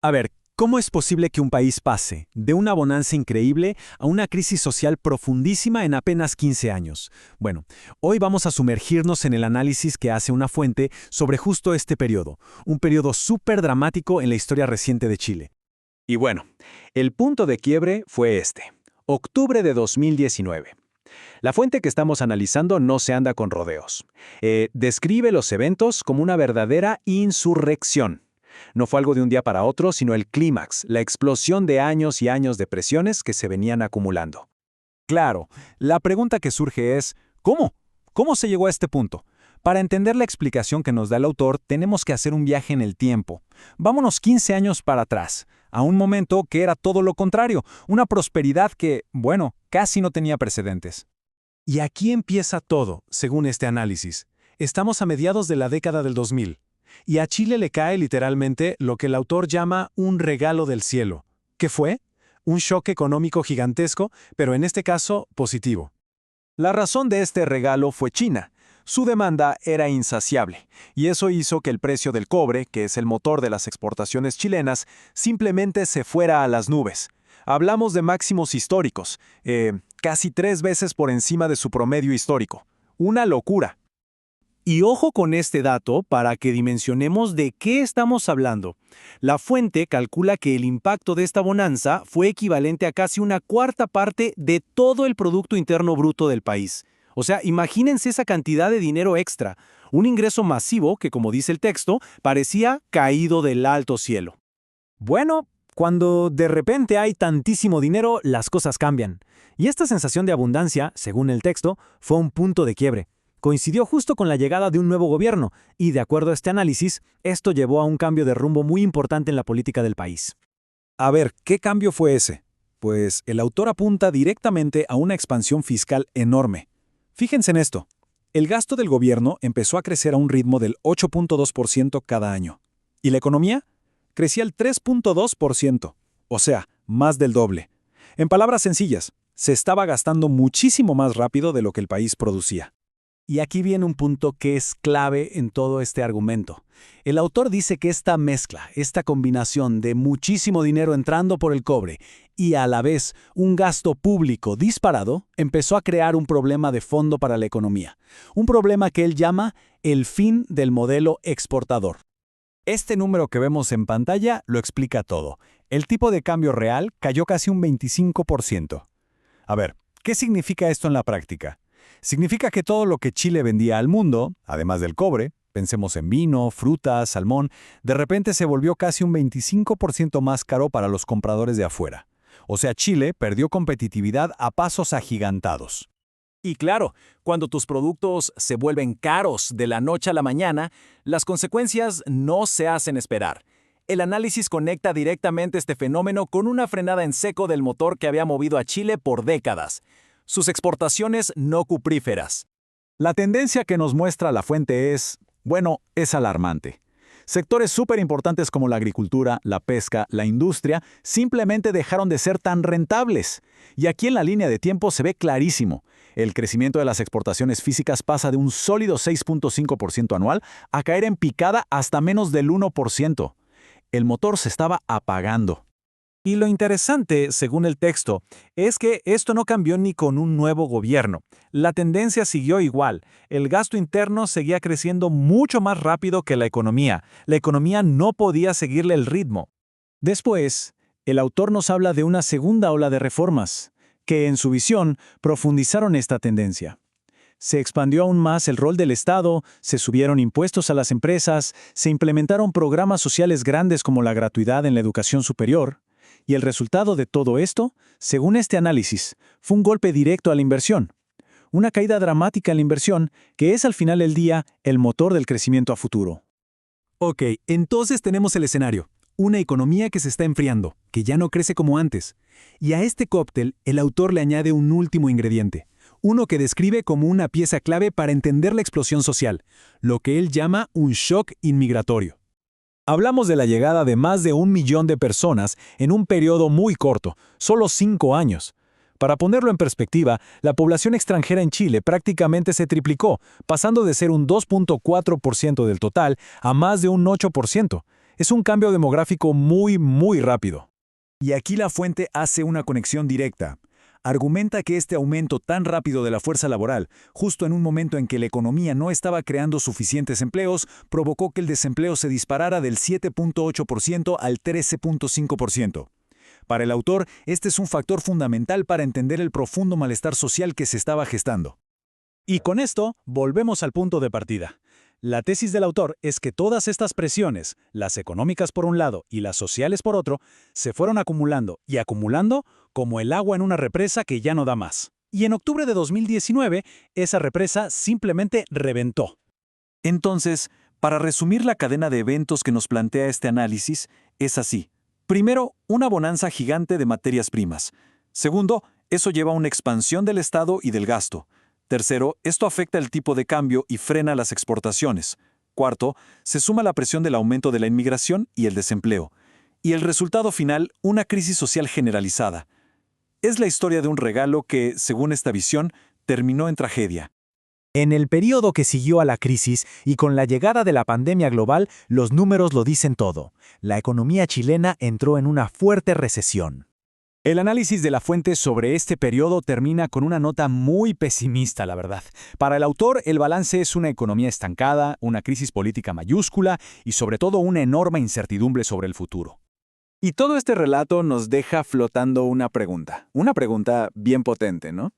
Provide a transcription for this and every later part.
A ver, ¿cómo es posible que un país pase de una bonanza increíble a una crisis social profundísima en apenas 15 años? Bueno, hoy vamos a sumergirnos en el análisis que hace una fuente sobre justo este periodo, un periodo súper dramático en la historia reciente de Chile. Y bueno, el punto de quiebre fue octubre de 2019. La fuente que estamos analizando no se anda con rodeos. Describe los eventos como una verdadera insurrección. No fue algo de un día para otro, sino el clímax, la explosión de años y años de presiones que se venían acumulando. Claro, la pregunta que surge es, ¿cómo? ¿Cómo se llegó a este punto? Para entender la explicación que nos da el autor, tenemos que hacer un viaje en el tiempo. Vámonos 15 años para atrás, a un momento que era todo lo contrario, una prosperidad que, bueno, casi no tenía precedentes. Y aquí empieza todo, según este análisis. Estamos a mediados de la década del 2000. Y a Chile le cae literalmente lo que el autor llama un regalo del cielo. ¿Qué fue? Un shock económico gigantesco, pero en este caso positivo. La razón de este regalo fue China. Su demanda era insaciable, y eso hizo que el precio del cobre, que es el motor de las exportaciones chilenas, simplemente se fuera a las nubes. Hablamos de máximos históricos, casi 3 veces por encima de su promedio histórico. Una locura. Y ojo con este dato para que dimensionemos de qué estamos hablando. La fuente calcula que el impacto de esta bonanza fue equivalente a casi una cuarta parte de todo el Producto Interno Bruto del país. O sea, imagínense esa cantidad de dinero extra, un ingreso masivo que, como dice el texto, parecía caído del alto cielo. Bueno, cuando de repente hay tantísimo dinero, las cosas cambian. Y esta sensación de abundancia, según el texto, fue un punto de quiebre. Coincidió justo con la llegada de un nuevo gobierno, y de acuerdo a este análisis, esto llevó a un cambio de rumbo muy importante en la política del país. A ver, ¿qué cambio fue ese? Pues el autor apunta directamente a una expansión fiscal enorme. Fíjense en esto. El gasto del gobierno empezó a crecer a un ritmo del 8.2% cada año. ¿Y la economía? Crecía al 3.2%, o sea, más del doble. En palabras sencillas, se estaba gastando muchísimo más rápido de lo que el país producía. Y aquí viene un punto que es clave en todo este argumento. El autor dice que esta mezcla, esta combinación de muchísimo dinero entrando por el cobre y a la vez un gasto público disparado, empezó a crear un problema de fondo para la economía. Un problema que él llama el fin del modelo exportador. Este número que vemos en pantalla lo explica todo. El tipo de cambio real cayó casi un 25%. A ver, ¿qué significa esto en la práctica? Significa que todo lo que Chile vendía al mundo, además del cobre, pensemos en vino, frutas, salmón, de repente se volvió casi un 25% más caro para los compradores de afuera. O sea, Chile perdió competitividad a pasos agigantados. Y claro, cuando tus productos se vuelven caros de la noche a la mañana, las consecuencias no se hacen esperar. El análisis conecta directamente este fenómeno con una frenada en seco del motor que había movido a Chile por décadas. Sus exportaciones no cupríferas. La tendencia que nos muestra la fuente es alarmante. Sectores súper importantes como la agricultura, la pesca, la industria, simplemente dejaron de ser tan rentables. Y aquí en la línea de tiempo se ve clarísimo. El crecimiento de las exportaciones físicas pasa de un sólido 6.5% anual a caer en picada hasta menos del 1%. El motor se estaba apagando. Y lo interesante, según el texto, es que esto no cambió ni con un nuevo gobierno. La tendencia siguió igual. El gasto interno seguía creciendo mucho más rápido que la economía. La economía no podía seguirle el ritmo. Después, el autor nos habla de una segunda ola de reformas, que en su visión profundizaron esta tendencia. Se expandió aún más el rol del Estado, se subieron impuestos a las empresas, se implementaron programas sociales grandes como la gratuidad en la educación superior. Y el resultado de todo esto, según este análisis, fue un golpe directo a la inversión. Una caída dramática en la inversión, que es al final del día el motor del crecimiento a futuro. Ok, entonces tenemos el escenario. Una economía que se está enfriando, que ya no crece como antes. Y a este cóctel, el autor le añade un último ingrediente. Uno que describe como una pieza clave para entender la explosión social, lo que él llama un shock inmigratorio. Hablamos de la llegada de más de 1 millón de personas en un periodo muy corto, solo 5 años. Para ponerlo en perspectiva, la población extranjera en Chile prácticamente se triplicó, pasando de ser un 2.4% del total a más de un 8%. Es un cambio demográfico muy rápido. Y aquí la fuente hace una conexión directa. Argumenta que este aumento tan rápido de la fuerza laboral, justo en un momento en que la economía no estaba creando suficientes empleos, provocó que el desempleo se disparara del 7.8% al 13.5%. Para el autor, este es un factor fundamental para entender el profundo malestar social que se estaba gestando. Y con esto, volvemos al punto de partida. La tesis del autor es que todas estas presiones, las económicas por un lado y las sociales por otro, se fueron acumulando y acumulando como el agua en una represa que ya no da más. Y en octubre de 2019, esa represa simplemente reventó. Entonces, para resumir la cadena de eventos que nos plantea este análisis, es así. Primero, una bonanza gigante de materias primas. Segundo, eso lleva a una expansión del Estado y del gasto. Tercero, esto afecta el tipo de cambio y frena las exportaciones. Cuarto, se suma la presión del aumento de la inmigración y el desempleo. Y el resultado final, una crisis social generalizada. Es la historia de un regalo que, según esta visión, terminó en tragedia. En el periodo que siguió a la crisis y con la llegada de la pandemia global, los números lo dicen todo. La economía chilena entró en una fuerte recesión. El análisis de la fuente sobre este periodo termina con una nota muy pesimista, la verdad. Para el autor, el balance es una economía estancada, una crisis política mayúscula y sobre todo una enorme incertidumbre sobre el futuro. Y todo este relato nos deja flotando una pregunta bien potente, ¿no?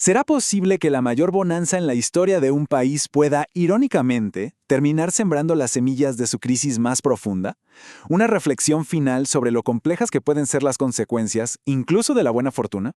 ¿Será posible que la mayor bonanza en la historia de un país pueda, irónicamente, terminar sembrando las semillas de su crisis más profunda? Una reflexión final sobre lo complejas que pueden ser las consecuencias, incluso de la buena fortuna.